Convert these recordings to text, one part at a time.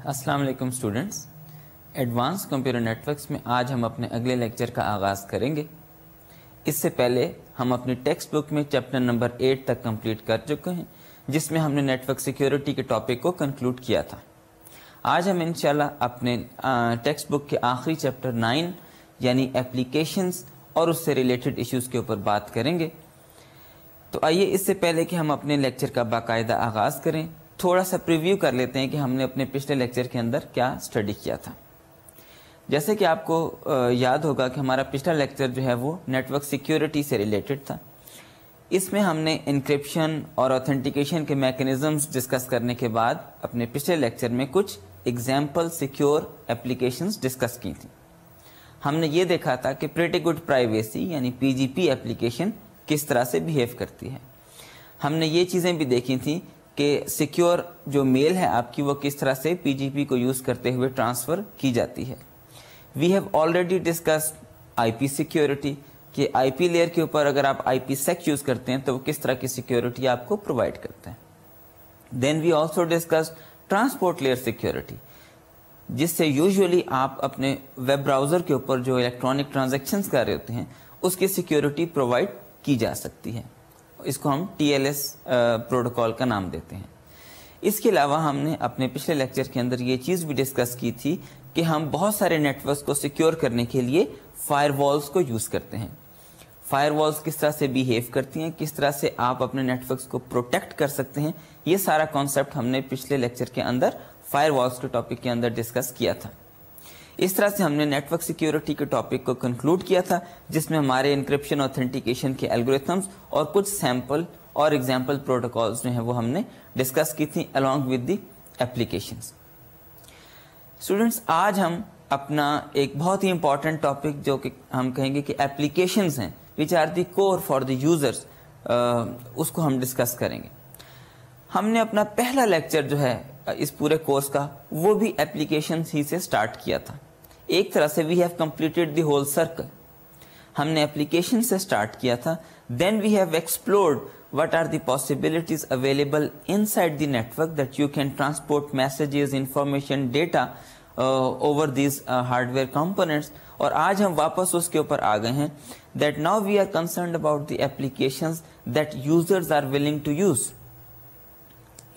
السلام علیکم students, advance computer networks میں آج ہم اپنے اگلے لیکچر کا آغاز کریں گے۔ اس سے پہلے ہم اپنی ٹیکسٹ بک میں چیپٹر نمبر 8 تک کمپلیٹ کر چکے ہیں، جس میں ہم نے نیٹورک سیکیورٹی کے ٹاپک کو کنکلوڈ کیا تھا۔ آج ہم انشاءاللہ اپنے ٹیکسٹ بک کے آخری چیپٹر 9 یعنی اپلیکیشنز اور اس سے ریلیٹڈ ایشوز کے اوپر بات کریں گے۔ تو آئیے اس سے پہلے کہ ہم اپنے لیکچر کا باقاعدہ آغاز کریں، تھوڑا سا پریویو کر لیتے ہیں کہ ہم نے اپنے پچھلے لیکچر کے اندر کیا اسٹڈی کیا تھا۔ جیسے کہ آپ کو یاد ہوگا کہ ہمارا پچھلا لیکچر جو ہے وہ نیٹورک سیکیورٹی سے ریلیٹڈ تھا۔ اس میں ہم نے انکرپشن اور آتھینٹیکیشن کے میکانزمز ڈسکس کرنے کے بعد اپنے پچھلے لیکچر میں کچھ ایگزامپل سیکیور اپلیکیشنز ڈسکس کی تھیں۔ ہم نے یہ دیکھا تھا کہ پریٹی گڈ پرائیویسی یعنی پی جی پی اپلیکیشن کس طرح سے بیہیو کرتی ہے۔ ہم نے یہ چیزیں بھی دیکھی تھیں کہ سیکیور جو میل ہے آپ کی وہ کس طرح سے پی جی پی کو یوز کرتے ہوئے ٹرانسفر کی جاتی ہے۔ We have already discussed I P security کہ آئی پی لیئر کے اوپر اگر آپ آئی پی سیک یوز کرتے ہیں تو وہ کس طرح کی سیکیورٹی آپ کو پرووائڈ کرتے ہیں۔ Then we also discussed transport layer security, جس سے یوزولی آپ اپنے ویب براؤزر کے اوپر جو الیکٹرانک ٹرانزیکشنز کر رہے ہوتے ہیں اس کی سیکیورٹی پرووائڈ کی جا سکتی ہے۔ اس کو ہم ٹی ایل ایس پروٹوکال کا نام دیتے ہیں۔ اس کے علاوہ ہم نے اپنے پچھلے لیکچر کے اندر یہ چیز بھی ڈسکس کی تھی کہ ہم بہت سارے نیٹ ورکس کو سیکیور کرنے کے لیے فائر والز کو یوز کرتے ہیں۔ فائر والز کس طرح سے بیہیو کرتی ہیں، کس طرح سے آپ اپنے نیٹ ورکس کو پروٹیکٹ کر سکتے ہیں، یہ سارا کانسیپٹ ہم نے پچھلے لیکچر کے اندر فائر والز کے ٹاپک کے اندر ڈسکس کیا تھا۔ اس طرح سے ہم نے نیٹ ورک سیکیورٹی کے ٹاپک کو کنکلوڈ کیا تھا، جس میں ہمارے انکرپشن آتھینٹیکیشن کے الگوریتھمز اور کچھ سیمپل اور ایگزامپل پروٹوکالز جو ہیں وہ ہم نے ڈسکس کی تھیں along with the applications. Students, آج ہم اپنا ایک بہت ہی امپورٹنٹ ٹاپک جو کہ ہم کہیں گے کہ اپلیکیشنز ہیں which are the core for the users، اس کو ہم ڈسکس کریں گے۔ ہم نے اپنا پہلا لیکچر جو ہے اس پورے کورس کا وہ بھی اپلیکیشنز ہی سے سٹارٹ کیا تھا۔ ایک طرح سے we have completed the whole circle. ہم نے اپلیکیشن سے سٹارٹ کیا تھا، then we have explored what are the possibilities available inside the network that you can transport messages, information, data over these hardware components، اور آج ہم واپس اس کے اوپر آ گئے ہیں that now we are concerned about the applications that users are willing to use۔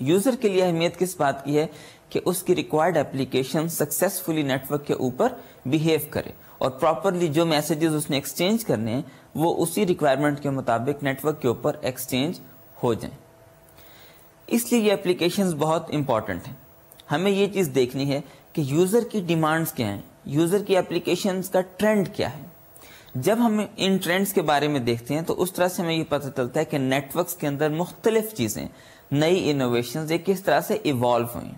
User کے لیے اہمیت کس بات کی ہے کہ اس کی required application successfully network کے اوپر بیہیو کرے اور پراپرلی جو میسیجز اس نے ایکسچینج کرنے ہیں وہ اسی ریکوائرمنٹ کے مطابق نیٹ ورک کے اوپر ایکسچینج ہو جائیں۔ اس لیے یہ اپلیکیشنز بہت امپورٹنٹ ہیں۔ ہمیں یہ چیز دیکھنی ہے کہ یوزر کی ڈیمانڈز کیا ہیں، یوزر کی اپلیکیشنز کا ٹرینڈ کیا ہے۔ جب ہم ان ٹرینڈز کے بارے میں دیکھتے ہیں تو اس طرح سے ہمیں یہ پتہ چلتا ہے کہ نیٹ ورکس کے اندر مختلف چیزیں، نئی انوویشنز ایک کس طرح سے ایوالو ہوئیں۔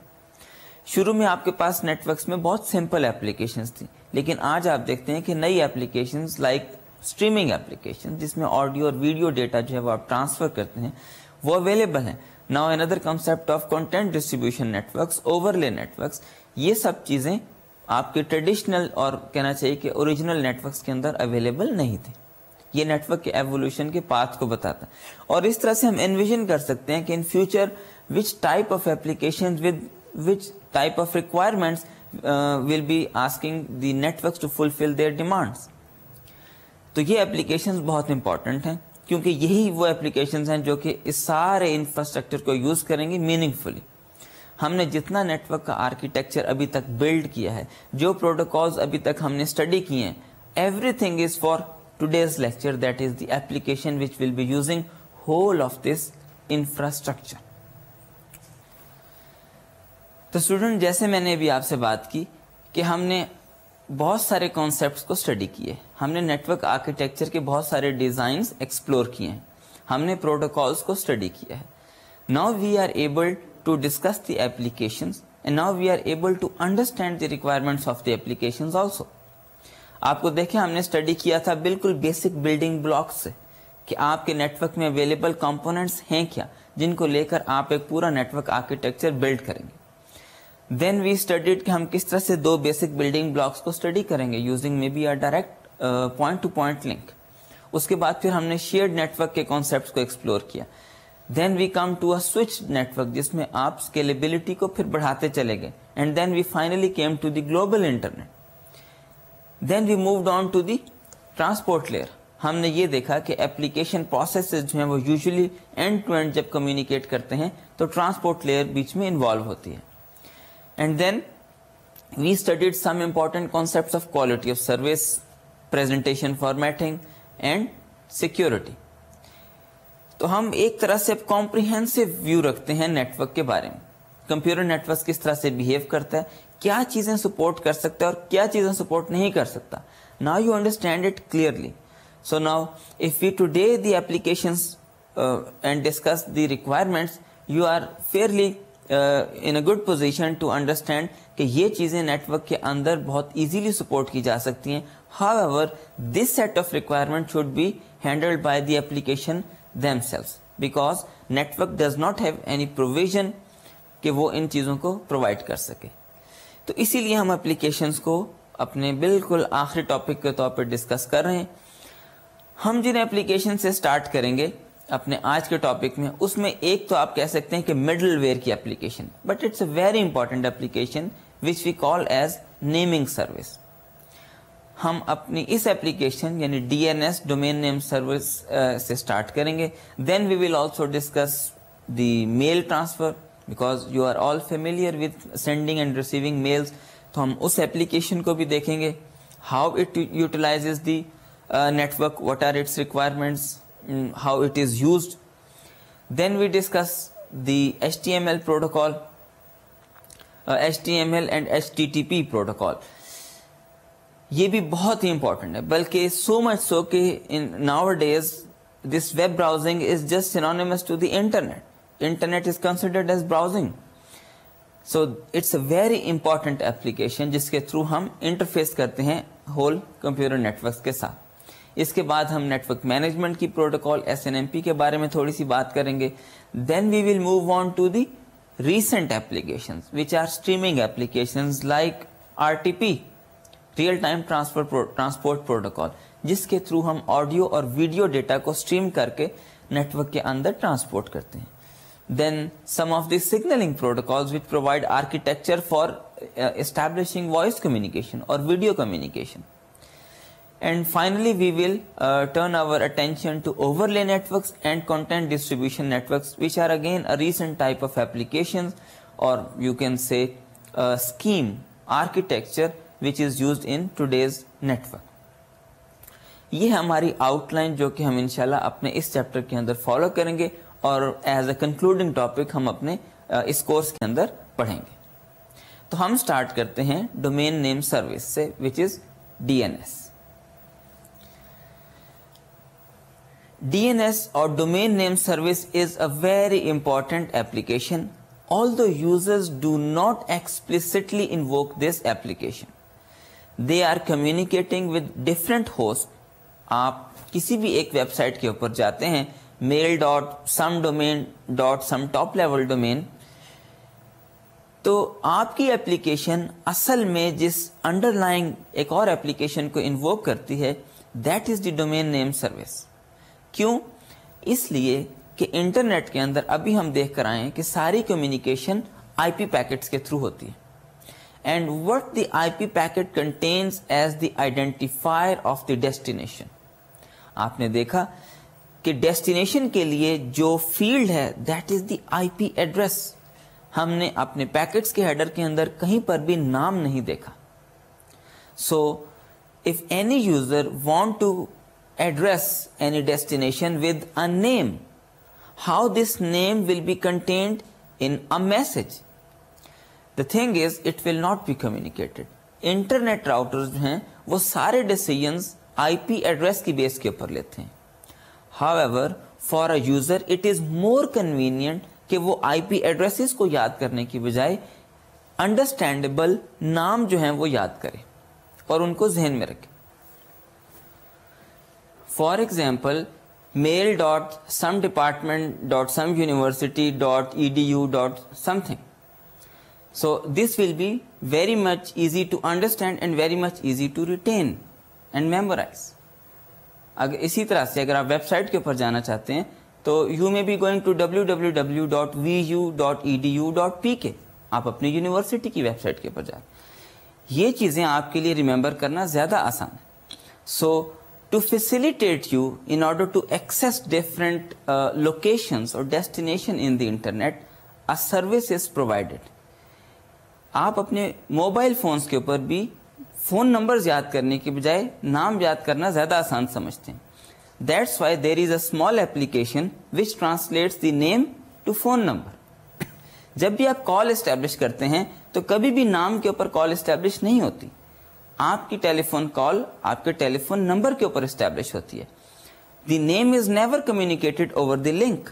شروع میں آپ کے پاس نیٹ ورکس میں بہت سمپل اپلیکیشنز تھیں، لیکن آج آپ دیکھتے ہیں کہ نئی اپلیکیشنز لائک اسٹریمنگ اپلیکیشن، جس میں آڈیو اور ویڈیو ڈیٹا جو ہے وہ آپ ٹرانسفر کرتے ہیں، وہ اویلیبل ہیں۔ Now under concept of content distribution networks, overlay networks, یہ سب چیزیں آپ کے ٹریڈیشنل اور کہنا چاہیے کہ اوریجنل نیٹ ورکس کے اندر اویلیبل نہیں تھے۔ یہ نیٹ ورک کے ایوولوشن کے پاتھ کو بتاتا ہے، اور اس طرح سے ہم انویژن کر سکتے ہیں کہ in future which type of application with which type of requirements will be asking the networks to fulfil their demands. تو یہ اپلیکیشنز بہت امپورٹنٹ ہیں، کیونکہ یہی وہ اپلیکیشنز ہیں جو کہ اس سارے انفراسٹرکچر کو یوز کریں گے میننگ فلی۔ ہم نے جتنا نیٹ ورک کا آرکیٹیکچر ابھی تک بلڈ کیا ہے، جو پروٹوکالز ابھی تک ہم نے اسٹڈی کیے ہیں، every thing is for today's lecture, that is the application which will be using whole of this infrastructure۔ تو اسٹوڈنٹ، جیسے میں نے ابھی آپ سے بات کی کہ ہم نے بہت سارے کانسیپٹس کو اسٹڈی کیے، ہم نے نیٹ ورک آرکیٹیکچر کے بہت سارے ڈیزائنس ایکسپلور کیے ہیں، ہم نے پروٹوکالس کو اسٹڈی کیا ہے۔ now we are able to discuss the applications and now we are able to understand the requirements of the applications also۔ آپ کو دیکھیں ہم نے اسٹڈی کیا تھا بالکل بیسک بلڈنگ بلاکس سے کہ آپ کے نیٹ ورک میں اویلیبل کمپوننٹس ہیں کیا، جن کو لے کر آپ ایک پورا نیٹ ورک آرکیٹیکچر بلڈ کریں گے۔ دین وی اسٹڈیڈ کہ ہم کس طرح سے دو بیسک بلڈنگ بلاکس کو اسٹڈی کریں گے using may be a direct point to point link. اس کے بعد پھر ہم نے شیئرڈ نیٹ ورک کے کانسیپٹس کو ایکسپلور کیا۔ Then we come to a switch network, جس میں آپ اسکیلیبلٹی کو پھر بڑھاتے چلے گئے and then we finally came to the global internet. Then we moved on to the transport layer. ہم نے یہ دیکھا کہ اپلیکیشن پروسیسز جو ہیں وہ یوزلی اینڈ ٹو اینڈ جب کمیونیکیٹ کرتے ہیں تو ٹرانسپورٹ لیئر بیچ میں انوالو ہوتی ہے. And then we studied some important concepts of quality of service, presentation formatting and security. تو ہم ایک طرح سے اب کمپریہنسو ویو رکھتے ہیں نیٹورک کے بارے میں. کمپیوٹر نیٹورک کس طرح سے بہیو کرتا ہے, کیا چیزیں سپورٹ کر سکتا ہے اور کیا چیزیں سپورٹ نہیں کر سکتا. Now you understand it clearly. So now if we today the applications and discuss the requirements, you are fairly in a good position to understand کہ یہ چیزیں نیٹورک کے اندر بہت ایزیلی سپورٹ کی جا سکتی ہیں. However, this set of requirements should be handled by the application themselves because network does not have any provision کہ وہ ان چیزوں کو پرووائڈ کر سکے. تو اسی لیے ہم اپلیکیشنز کو اپنے بالکل آخری ٹاپک کے طور پر ڈسکس کر رہے ہیں. ہم جن اپلیکیشن سے سٹارٹ کریں گے اپنے آج کے ٹاپک میں, اس میں ایک تو آپ کہہ سکتے ہیں کہ مڈل ویئر کی application, but it's a very important application which we call as naming service. ہم اپنی اس اپلیکیشن یعنی DNS ڈومین نیم سروس سے سٹارٹ کریں گے. Then we will also discuss the mail transfer because you are all familiar with sending and receiving mails. تو ہم اس اپلیکیشن کو بھی دیکھیں گے, how it utilises the network, what are its requirements, how it is used. Then we discuss the HTML protocol, HTML and HTTP protocol. یہ بھی بہت ہی امپورٹنٹ ہے, بلکہ سو مچ سو کہ nowadays this web browsing is just synonymous to the internet. Internet is considered as browsing. So it's a very important application جس کے through ہم interface کرتے ہیں ہول کمپیوٹر نیٹورکس کے ساتھ. اس کے بعد ہم نیٹورک مینجمنٹ کی پروٹوکال SNMP کے بارے میں تھوڑی سی بات کریں گے. Then we will move on to the recent applications which are streaming applications like RTP, real time transport protocol, جس کے تھرو ہم آڈیو اور ویڈیو ڈیٹا کو اسٹریم کر کے نیٹورک کے اندر ٹرانسپورٹ کرتے ہیں. Then some of the signaling protocols which provide architecture for establishing voice communication or video communication. And finally we will turn our attention to overlay networks and content distribution networks, which are again a recent type of applications, or you can say scheme architecture which is used in today's network. یہ ہماری out line جو کہ ہم انشاءاللہ اپنے اس chapter کے اندر follow کریں گے اور ایز اے کنکلوڈنگ ٹاپک ہم اپنے اس کورس کے اندر پڑھیں گے. تو ہم سٹارٹ کرتے ہیں ڈومین نیم سروس سے وچ از DNS. DNS اور domain name service is a very important application although users do not explicitly invoke this application. They are communicating with different hosts. آپ کسی بھی ایک ویب سائٹ کے اوپر جاتے ہیں mail.some top level domain, تو آپ کی اپلیکیشن اصل میں جس انڈر لائن ایک اور اپلیکیشن کو انووک کرتی ہے that is the domain name service. کیوں؟ اس لیے کہ انٹرنیٹ کے اندر ابھی ہم دیکھ کر آئے ہیں کہ ساری کمیونیکیشن IP پیکٹس کے تھرو ہوتی ہے. And what the IP packet contains as the identifier of the destination. آپ نے دیکھا کہ ڈیسٹینیشن کے لیے جو فیلڈ ہے that is the IP address. ہم نے اپنے پیکٹس کے ہیڈر کے اندر کہیں پر بھی نام نہیں دیکھا. So if any user want to address any destination with a name, how this name will be contained in a message? The thing is, it will not be communicated. Internet routers جو ہیں وہ سارے decisions IP address کی بیس کے اوپر لیتے ہیں. However, for a user it is more convenient کہ وہ IP addresses کو یاد کرنے کی بجائے understandable نام جو ہیں وہ یاد کرے اور ان کو ذہن میں رکھے. For example, mail.somedepartment.someuniversity.edu.something. So this will be very much easy to understand and very much easy to retain and memorize. اگر اسی طرح سے اگر آپ ویب سائٹ کے اوپر جانا چاہتے ہیں تو you may be going to www.vu.edu.pk. آپ اپنی یونیورسٹی کی ویب سائٹ کے اوپر جائیں. یہ چیزیں آپ کے لیے ریممبر کرنا زیادہ آسان ہے. So to facilitate you in order to access different locations اور destination in the internet a service is provided. آپ اپنے موبائل فونز کے اوپر بھی فون نمبرز یاد کرنے کے بجائے نام یاد کرنا زیادہ آسان سمجھتے ہیں. That's why there is a small application which translates the name to phone number. جب بھی آپ کال اسٹیبلش کرتے ہیں تو کبھی بھی نام کے اوپر کال اسٹیبلش نہیں ہوتی. آپ کی ٹیلی فون کال آپ کے ٹیلی فون نمبر کے اوپر اسٹیبلش ہوتی ہے. The name is never communicated over the link.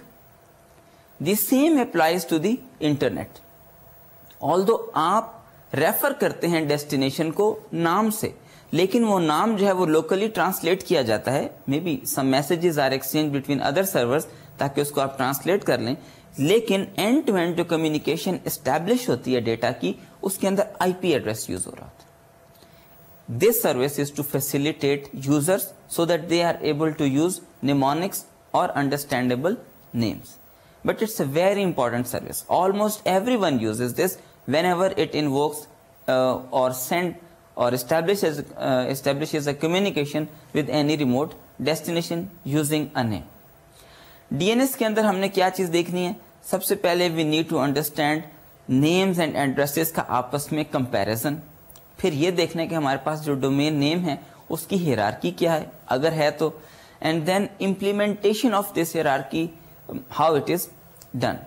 The same applies to the internet. Although آپ ریفر کرتے ہیں ڈیسٹینیشن کو نام سے, لیکن وہ نام جو ہے وہ لوکلی ٹرانسلیٹ کیا جاتا ہے. May be some messages are exchange between other servers تاکہ اس کو آپ ٹرانسلیٹ کر لیں, لیکن اینڈ ٹو اینڈ جو کمیونیکیشن اسٹیبلش ہوتی ہے ڈیٹا کی, اس کے اندر آئی پی ایڈریس یوز ہو رہا ہوتا ہے. This service is to facilitate users so that they are able to use mnemonics اور understandable names. But it's a very important service. Almost everyone uses this whenever it invokes or send or establishes a communication with any remote destination using a name. DNS کے اندر ہم نے کیا چیز دیکھنی ہے؟ سب سے پہلے we need to understand names and addresses کا آپس میں comparison. پھر یہ دیکھنا ہے کہ ہمارے پاس جو ڈومین نیم ہے اس کی hierarchy کیا ہے, اگر ہے تو, and then implementation of this hierarchy, how it is done.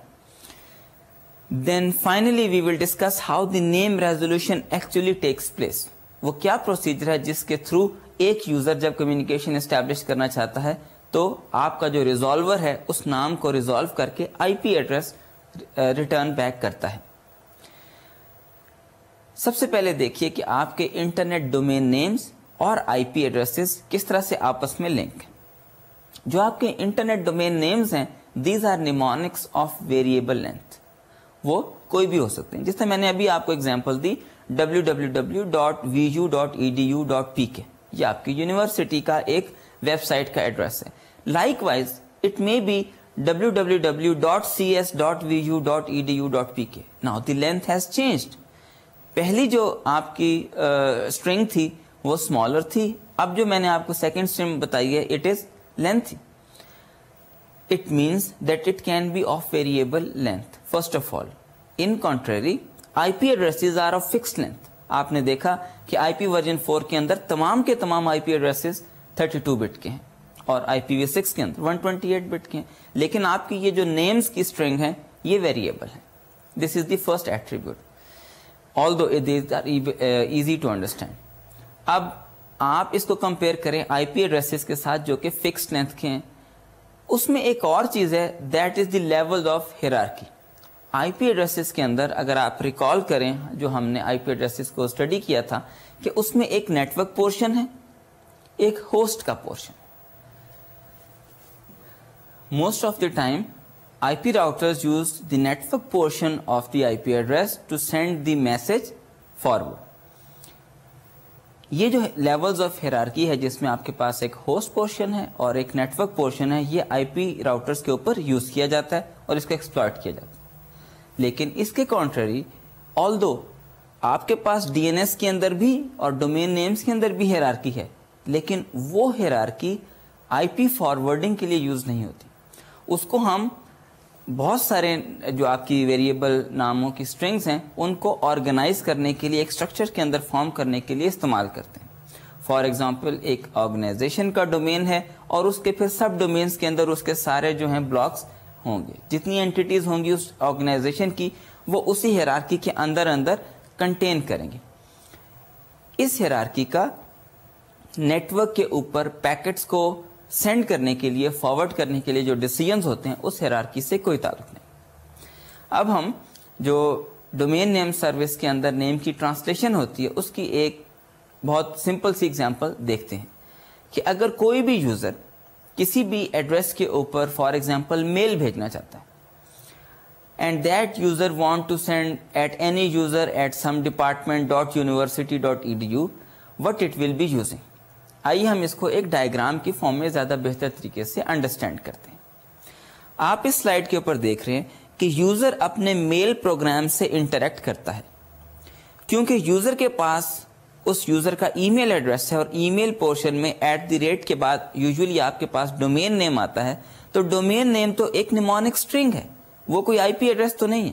Then finally we will discuss how the name resolution actually takes place. وہ کیا پروسیجر ہے جس کے تھرو ایک یوزر جب کمیونیکیشن اسٹیبلش کرنا چاہتا ہے تو آپ کا جو ریزالور ہے اس نام کو ریزالو کر کے آئی پی ایڈریس ریٹرن بیک کرتا ہے. سب سے پہلے دیکھیے کہ آپ کے انٹرنیٹ ڈومین نیمز اور آئی پی ایڈریسز کس طرح سے آپس میں لنک ہیں. جو آپ کے انٹرنیٹ ڈومین نیمز ہیں, these are mnemonics of variable length. وہ کوئی بھی ہو سکتے ہیں, جس طرح میں نے ابھی آپ کو ایگزامپل دی www.vu.edu.pk, یہ آپ کی یونیورسٹی کا ایک ویب سائٹ کا ایڈریس ہے. Like wise it may be www.cs.vu.edu.pk. now the length has changed. پہلی جو آپ کی اسٹرنگ تھی وہ اسمالر تھی, اب جو میں نے آپ کو سیکنڈ اسٹرنگ بتائی ہے it is lengthy. It means that it can be of variable length. First of all, in contrary, IP addresses are of fixed length. آپ نے دیکھا کہ IPv 4 کے اندر تمام کے تمام IP addresses 32 bit کے ہیں اور IPv6 کے اندر 128 bit کے ہیں, لیکن آپ کی یہ جو names کی string ہے یہ variable ہے. This is the first attribute. Although these are easy to understand. اب آپ اس کو کمپیئر کریں IP addresses کے ساتھ جو کہ fixed length کے ہیں. اس میں ایک اور چیز ہے, that is the level of hierarchy. I P addresses کے اندر اگر آپ ریکال کریں جو ہم نے آئی پی ایڈریسز کو اسٹڈی کیا تھا کہ اس میں ایک نیٹ ورک پورشن ہے, ایک ہوسٹ کا portion. Most of the time I P routers use the net portion of the I P address to send the message forward. یہ جو لیولز آف ہیرارکی ہے جس میں آپ کے پاس ایک ہوسٹ پورشن ہے اور ایک نیٹ ورک پورشن ہے, یہ آئی پی راؤٹرز کے اوپر یوز کیا جاتا ہے اور اس کو ایکسپلائٹ کیا جاتا ہے. لیکن اس کے کانٹرری, آلدو آپ کے پاس ڈی این ایس کے اندر بھی اور ڈومین نیمز کے اندر بھی ہیرارکی ہے, لیکن وہ ہیرارکی آئی پی فارورڈنگ کے لیے یوز نہیں ہوتی. اس کو ہم بہت سارے جو آپ کی ویریبل ناموں کی اسٹرنگز ہیں ان کو آرگنائز کرنے کے لیے ایک اسٹرکچر کے اندر فارم کرنے کے لیے استعمال کرتے ہیں. فار ایگزامپل ایک آرگنائزیشن کا ڈومین ہے اور اس کے پھر سب ڈومینس کے اندر اس کے سارے جو ہیں بلاکس ہوں گے, جتنی اینٹیٹیز ہوں گی اس آرگنائزیشن کی وہ اسی ہیرارکی کے اندر اندر کنٹین کریں گے. اس ہیرارکی کا نیٹ ورک کے اوپر پیکٹس کو سینڈ کرنے کے لیے, فارورڈ کرنے کے لیے جو ڈیسیژنز ہوتے ہیں اس ہیرارکی سے کوئی تعلق نہیں. اب ہم جو ڈومین نیم سروس کے اندر نیم کی ٹرانسلیشن ہوتی ہے اس کی ایک بہت سمپل سی ایگزامپل دیکھتے ہیں کہ اگر کوئی بھی یوزر کسی بھی ایڈریس کے اوپر فار ایگزامپل میل بھیجنا چاہتا ہے and that user want to send at any user at some department.university.edu, what it will be using. آئیے ہم اس کو ایک ڈائیگرام کی فارم میں زیادہ بہتر طریقے سے انڈرسٹینڈ کرتے ہیں. آپ اس سلائیڈ کے اوپر دیکھ رہے ہیں کہ یوزر اپنے میل پروگرام سے انٹریکٹ کرتا ہے. کیونکہ یوزر کے پاس اس یوزر کا ای میل ایڈریس ہے اور ای میل پورشن میں @ کے بعد یوزلی آپ کے پاس ڈومین نیم آتا ہے, تو ڈومین نیم تو ایک نیمونک اسٹرنگ ہے, وہ کوئی آئی پی ایڈریس تو نہیں ہے.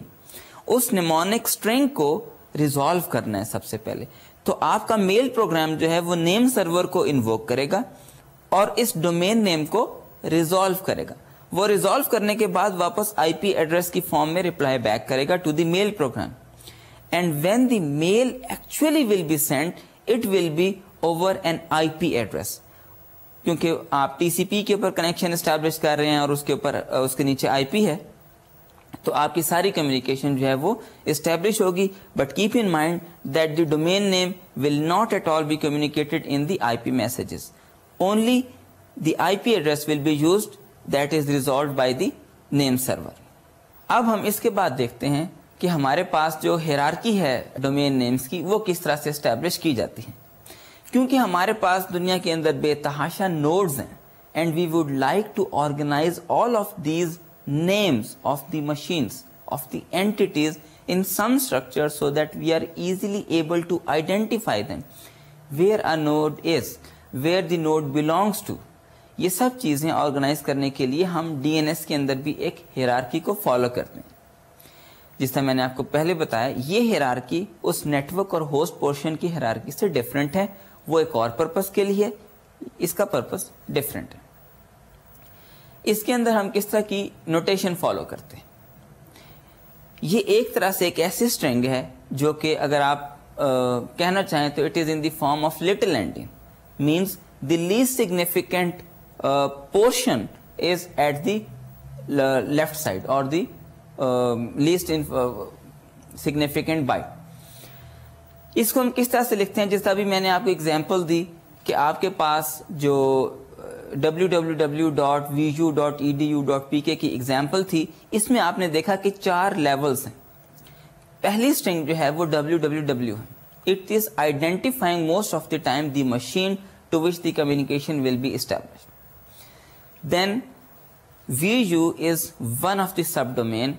اس نیمونک اسٹرنگ کو ریزالو کرنا ہے سب سے پہلے. تو آپ کا میل پروگرام جو ہے وہ نیم سرور کو انووک کرے گا اور اس ڈومین نیم کو ریزالو کرے گا. وہ ریزالو کرنے کے بعد واپس آئی پی ایڈریس کی فارم میں رپلائی بیک کرے گا to the mail program. And when the mail actually will be sent, it will be over an IP address. کیونکہ آپ ٹی سی پی کے اوپر کنیکشن اسٹیبلش کر رہے ہیں اور اس کے اوپر اس کے نیچے آئی پی ہے, تو آپ کی ساری کمیونیکیشن جو ہے وہ اسٹیبلش ہوگی. But keep in mind that the domain name will not at all be communicated in the I P messages. Only the I P address will be used that is resolved by the name server. اب ہم اس کے بعد دیکھتے ہیں کہ ہمارے پاس جو hierarchy ہے ڈومین نیمز کی وہ کس طرح سے اسٹیبلش کی جاتی ہے. کیونکہ ہمارے پاس دنیا کے اندر بے تحاشا نوڈز ہیں, and we would like to organise all of these names of the machines of the entities in some structure so that we are easily able to identify them, where a node is, where the node belongs to. یہ سب چیزیں organise کرنے کے لیے ہم D N S کے اندر بھی ایک ہیرارکی کو فالو کرتے ہیں. جس طرح میں نے آپ کو پہلے بتایا, یہ ہیرارکی اس نیٹ ورک اور ہوسٹ پورشن کی ہیرارکی سے ڈفرینٹ ہے. وہ ایک اور پرپس کے لیے, اس کا پرپس ڈفرینٹ ہے. اس کے اندر ہم کس طرح کی نوٹیشن فالو کرتے ہیں. یہ ایک طرح سے ایک ایسی اسٹرنگ ہے جو کہ اگر آپ کہنا چاہیں تو it is in the form of little ending, means the least significant portion is at the left side اور دی لیسٹ سگنیفیکینٹ بائٹ. اس کو ہم کس طرح سے لکھتے ہیں, جس طرح بھی میں نے آپ کو اگزامپل دی کہ آپ کے پاس جو www.vu.edu.pk کی ایگزامپل تھی, اس میں آپ نے دیکھا کہ 4 لیولز ہیں. پہلی اسٹرنگ جو ہے وہ www ہے. It is identifying most of the time the machine to which the communication will be established. Then vu is one of the subdomain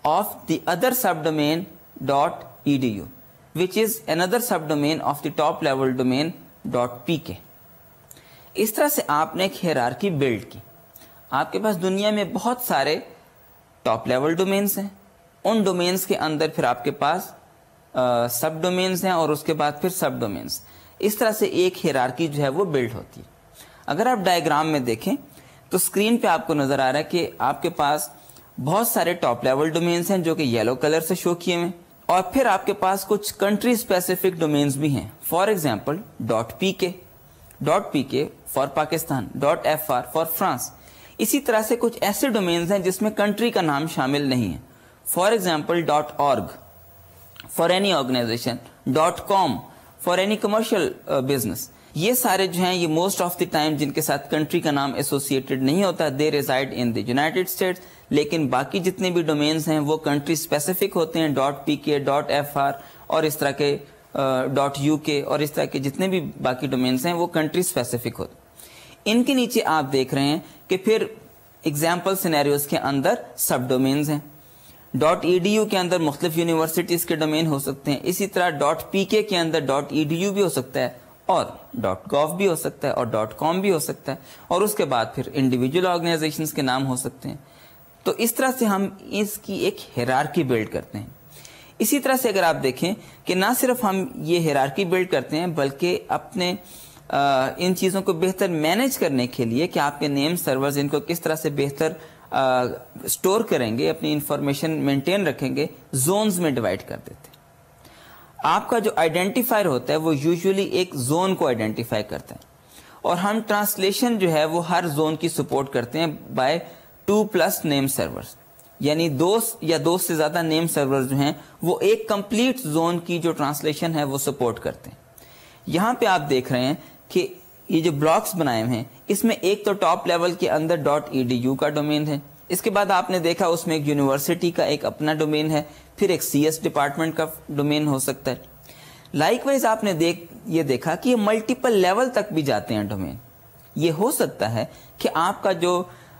of the other subdomain .edu, which is another subdomain of the top level domain .pk. اس طرح سے آپ نے ایک hierarchy blood کی. آپ کے پاس دنیا میں بہت سارے ٹاپ لیول ڈومینس ہیں, ان ڈومینس کے اندر پھر آپ کے پاس سب ڈومینس ہیں اور اس کے بعد پھر سب ڈومینس. اس طرح سے ایک ہیرارکی جو ہے وہ بلڈ ہوتی ہے. اگر آپ ڈائیگرام میں دیکھیں تو اسکرین پہ آپ کو نظر آ رہا ہے کہ آپ کے پاس بہت سارے ٹاپ لیول ڈومینس ہیں جو کہ یلو کلر سے شو کیے ہوئے, اور پھر آپ کے پاس کچھ کنٹری اسپیسیفک ڈومینس بھی ہیں. For example .pk for Pakistan, .fr for France. اسی طرح سے کچھ ایسے ڈومینز ہیں جس میں کنٹری کا نام شامل نہیں ہے. For example .org for any organisation, .com for any commercial business. یہ سارے جو ہیں یہ موسٹ آف دی ٹائم جن کے ساتھ کنٹری کا نام ایسوسیٹڈ نہیں ہوتا, they reside in the United States. لیکن باقی جتنے بھی ڈومینز ہیں وہ کنٹری اسپیسیفک ہوتے ہیں, .pk .fr اور اس طرح کے .uk اور اس طرح کے جتنے بھی باقی ڈومینز ہیں وہ کنٹری اسپیسیفک ہوتے ہیں. ان کے نیچے آپ دیکھ رہے ہیں کہ پھر ایگزامپل سینیریوز کے اندر سب ڈومینز ہیں. .edu کے اندر مختلف یونیورسٹیز کے ڈومین ہو سکتے ہیں. اسی طرح .pk کے اندر .edu بھی ہو سکتا ہے اور .gov بھی ہو سکتا ہے اور .com بھی ہو سکتا ہے, اور اس کے بعد پھر انڈیویجول آرگنائزیشنز کے نام ہو سکتے ہیں. تو اس طرح سے ہم اس کی ایک ہیرارکی بلڈ کرتے ہیں. اسی طرح سے اگر آپ دیکھیں کہ نہ صرف ہم یہ ہیرارکی بلڈ کرتے ہیں بلکہ اپنے ان چیزوں کو بہتر مینیج کرنے کے لیے کہ آپ کے نیم سرورز ان کو کس طرح سے بہتر سٹور کریں گے, اپنی انفارمیشن مینٹین رکھیں گے, زونز میں ڈیوائڈ کر دیتے ہیں. آپ کا جو آئیڈینٹیفائر ہوتا ہے وہ یوزولی ایک زون کو آئیڈینٹیفائی کرتا ہے, اور ہم ٹرانسلیشن جو ہے وہ ہر زون کی سپورٹ کرتے ہیں بائی 2+ نیم سرورز. یعنی 2 یا 2 سے زیادہ نیم سرور جو ہیں وہ ایک کمپلیٹ زون کی جو ٹرانسلیشن ہے وہ سپورٹ کرتے ہیں. یہاں پہ آپ دیکھ رہے ہیں کہ یہ جو بلاکس بنائے ہوئے ہیں اس میں ایک تو ٹاپ لیول کے اندر .edu کا ڈومین ہے. اس کے بعد آپ نے دیکھا اس میں ایک یونیورسٹی کا ایک اپنا ڈومین ہے, پھر ایک CS ڈپارٹمنٹ کا ڈومین ہو سکتا ہے. لائک وائز آپ نے یہ دیکھا کہ یہ ملٹیپل لیول تک بھی جاتے ہیں ڈومین. یہ ہو سکتا ہے کہ آپ کا جو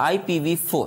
IPv4।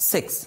6,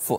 4।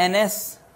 NS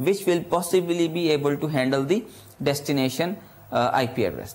which will possibly be able to handle the destination IP address।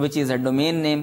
which is a domain name,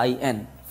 IN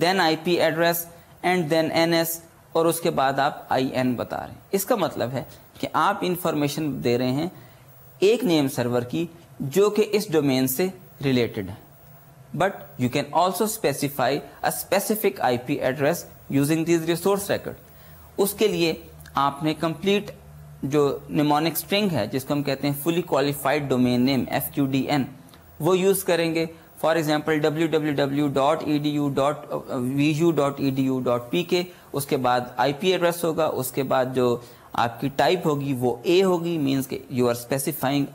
then IP address and then NS اور اس کے بعد آپ IN بتا رہے ہیں. اس کا مطلب ہے کہ آپ انفارمیشن دے رہے ہیں ایک نیم سرور کی جو کہ اس ڈومین سے ریلیٹڈ ہے. But you can also specify a specific IP address using these resource record. اس کے لیے آپ نے کمپلیٹ جو نیمونک اسٹرنگ ہے جس کو ہم کہتے ہیں fully qualified domain name FQDN وہ یوز کریں گے. فار ایگزامپل www.vu.edu.pk اس کے بعد IP ایڈریس ہوگا, اس کے بعد جو آپ کی ٹائپ ہوگی وہ A ہوگی, مینس کہ you are specifying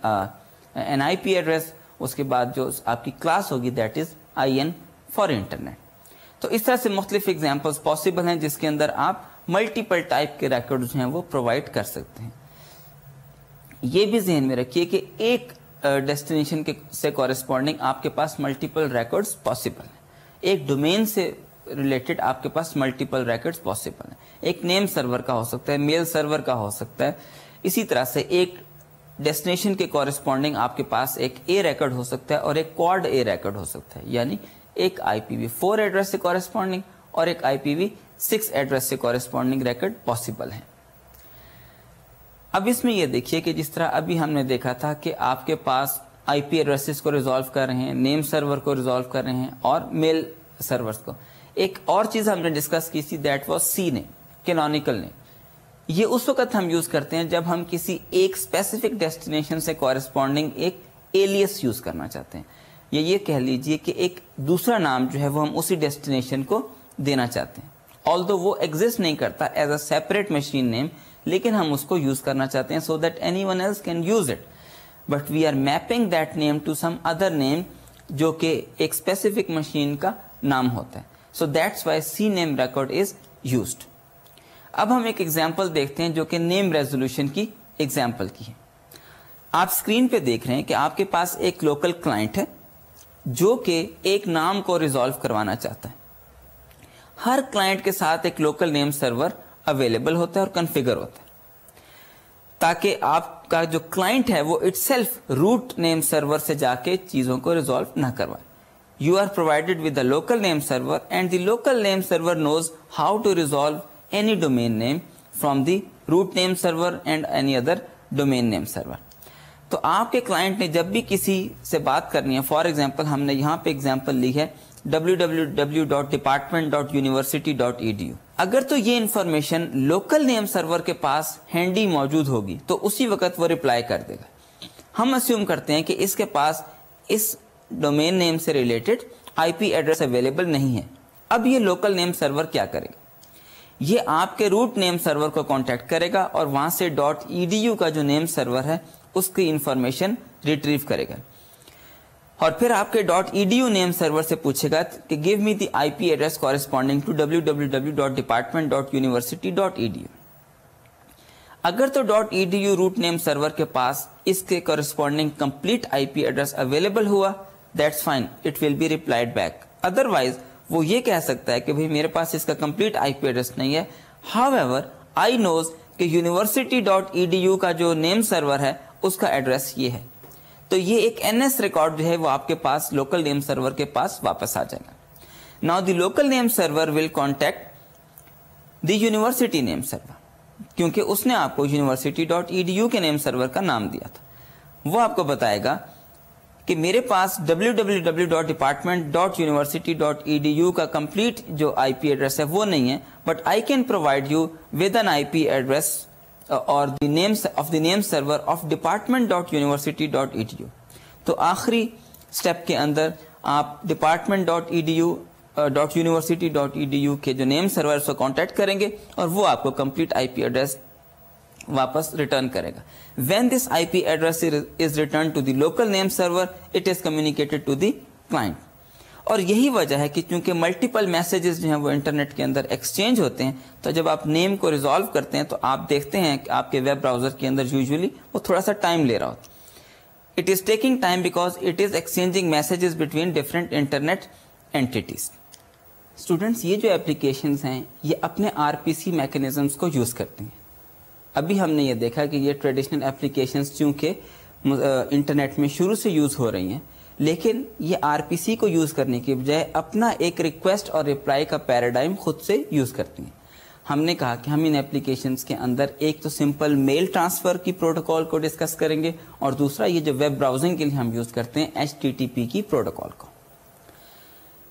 an IP address. اس کے بعد جو آپ کی کلاس ہوگی that is IN for internet. تو اس طرح سے مختلف ایگزامپلس پاسبل ہیں جس کے اندر آپ ملٹیپل ٹائپ کے ریکارڈز ہیں وہ پرووائڈ کر سکتے ہیں. یہ بھی ذہن میں رکھیے کہ ایک ڈیسٹینیشن سے کورسپونڈنگ آپ کے پاس ملٹیپل ریکارڈز پاسبل ہیں. ایک ڈومین سے ریلیٹڈ آپ کے پاس ملٹیپل ریکارڈز پاسبل ہیں. ایک نیم سرور کا ہو سکتا ہے, میل سرور کا ہو سکتا ہے. اسی طرح سے ایک ڈیسٹینیشن کے کورسپونڈنگ آپ کے پاس ایک A ریکارڈ ہو سکتا ہے اور ایک کوڈ A ریکارڈ ہو سکتا ہے, یعنی ایک IPv4 ایڈریس سے کورسپونڈنگ اور ایک IPv6 ایڈریس سے کورسپونڈنگ ریکارڈ پاسبل ہیں. اب اس میں یہ دیکھیے کہ جس طرح ابھی ہم نے دیکھا تھا کہ آپ کے پاس IP ایڈریسز کو ریزالو کر رہے ہیں, نیم سرور کو ریزالو کر رہے ہیں اور میل سرورز کو. ایک اور چیز ہم نے ڈسکس کی تھی that was C name, canonical name. یہ اس وقت ہم یوز کرتے ہیں جب ہم کسی ایک اسپیسیفک ڈیسٹینیشن سے کورسپونڈنگ ایک ایلیس یوز کرنا چاہتے ہیں, یا یہ کہہ لیجئے کہ ایک دوسرا نام جو ہے وہ ہم اسی ڈیسٹینیشن کو دینا چاہتے ہیں. آلدو وہ ایگزسٹ نہیں کرتا as a separate machine name, لیکن ہم اس کو یوز کرنا چاہتے ہیں so that any one else can use it, but we are mapping that name to some other name جو کہ ایک اسپیسیفک مشین کا نام ہوتا ہے. So that's why C name record is used. اب ہم ایک ایگزامپل دیکھتے ہیں جو کہ نیم ریزولوشن کی ایگزامپل کی ہے. آپ اسکرین پہ دیکھ رہے ہیں کہ آپ کے پاس ایک لوکل کلائنٹ ہے جو کہ ایک نام کو ریزالو کروانا چاہتا ہے. ہر کلائنٹ کے ساتھ ایک لوکل نیم سرور اویلیبل ہوتا ہے اور کنفیگر ہوتا ہے تاکہ آپ کا جو کلائنٹ ہے وہ itself root name server سے جا کے چیزوں کو ریزالو نہ کروائے. You are provided with the local name server and the local name server knows how to resolve any domain name from the root name server and any other domain name server. تو آپ کے client نے جب بھی کسی سے بات کرنی ہے, فار ایگزامپل ہم نے یہاں پہ ایگزامپل لی ہے www.department.university.edu. اگر تو یہ انفارمیشن لوکل نیم سرور کے پاس ہینڈی موجود ہوگی تو اسی وقت وہ رپلائی کر دے گا. ہم اسیوم کرتے ہیں کہ اس کے پاس اس ڈومین نیم سے ریلیٹڈ IP ایڈریس اویلیبل نہیں ہے. اب یہ لوکل نیم سرور کیا کرے گا؟ یہ آپ کے روٹ نیم سرور کو کانٹیکٹ کرے گا اور وہاں سے .edu کا جو نیم سرور ہے اس کی انفارمیشن ریٹریو کرے گا, اور پھر آپ کے .edu نیم سرور سے پوچھے گا کہ give me the IP address corresponding to www.department.university.edu. اگر تو .edu روٹ نیم سرور کے پاس اس کے corresponding complete IP address available ہوا, that's fine, it will be replied back. Otherwise وہ یہ کہہ سکتا ہے کہ بھئی میرے پاس اس کا کمپلیٹ IP ایڈریس نہیں ہے, however I knows کہ university.edu کا جو نیم سرور ہے اس کا ایڈریس یہ ہے. تو یہ ایک NS ریکارڈ جو ہے وہ آپ کے پاس لوکل نیم سرور کے پاس واپس آ جائے گا. Now the local name server will contact the university name server, کیونکہ اس نے آپ کو university.edu کے نیم سرور کا نام دیا تھا. وہ آپ کو بتائے گا کہ میرے پاس www.department.university.edu کا کمپلیٹ جو IP ایڈریس ہے وہ نہیں ہے, but I can provide you with an IP address اور the names of the name server of department.university.edu. تو آخری اسٹیپ کے اندر آپ department.edu.university.edu کے جو نیم سرور کو کانٹیکٹ کریں گے اور وہ آپ کو کمپلیٹ IP ایڈریس واپس ریٹرن کرے گا. When this IP address is returned to the local name server, it is communicated to the client. اور یہی وجہ ہے کہ چونکہ ملٹیپل میسیجز جو ہیں وہ انٹرنیٹ کے اندر ایکسچینج ہوتے ہیں, تو جب آپ نیم کو ریزالو کرتے ہیں تو آپ دیکھتے ہیں کہ آپ کے ویب براؤزر کے اندر یوزلی وہ تھوڑا سا ٹائم لے رہا ہوتا ہے. It is taking time because it is exchanging messages between different internet entities. Students, یہ جو اپلیکیشنز ہیں یہ اپنے RPC میکینزمس کو یوز کرتے ہیں. ابھی ہم نے یہ دیکھا کہ یہ ٹریڈیشنل اپلیکیشنز چونکہ انٹرنیٹ میں شروع سے یوز ہو رہی ہیں، لیکن یہ RPC کو یوز کرنے کی بجائے اپنا ایک ریکویسٹ اور رپلائی کا پیراڈائم خود سے یوز کرتی ہیں. ہم نے کہا کہ ہم ان اپلیکیشنز کے اندر ایک تو سمپل میل ٹرانسفر کی پروٹوکال کو ڈسکس کریں گے، اور دوسرا یہ جو ویب براؤزنگ کے لیے ہم یوز کرتے ہیں HTTP کی پروٹوکال کو.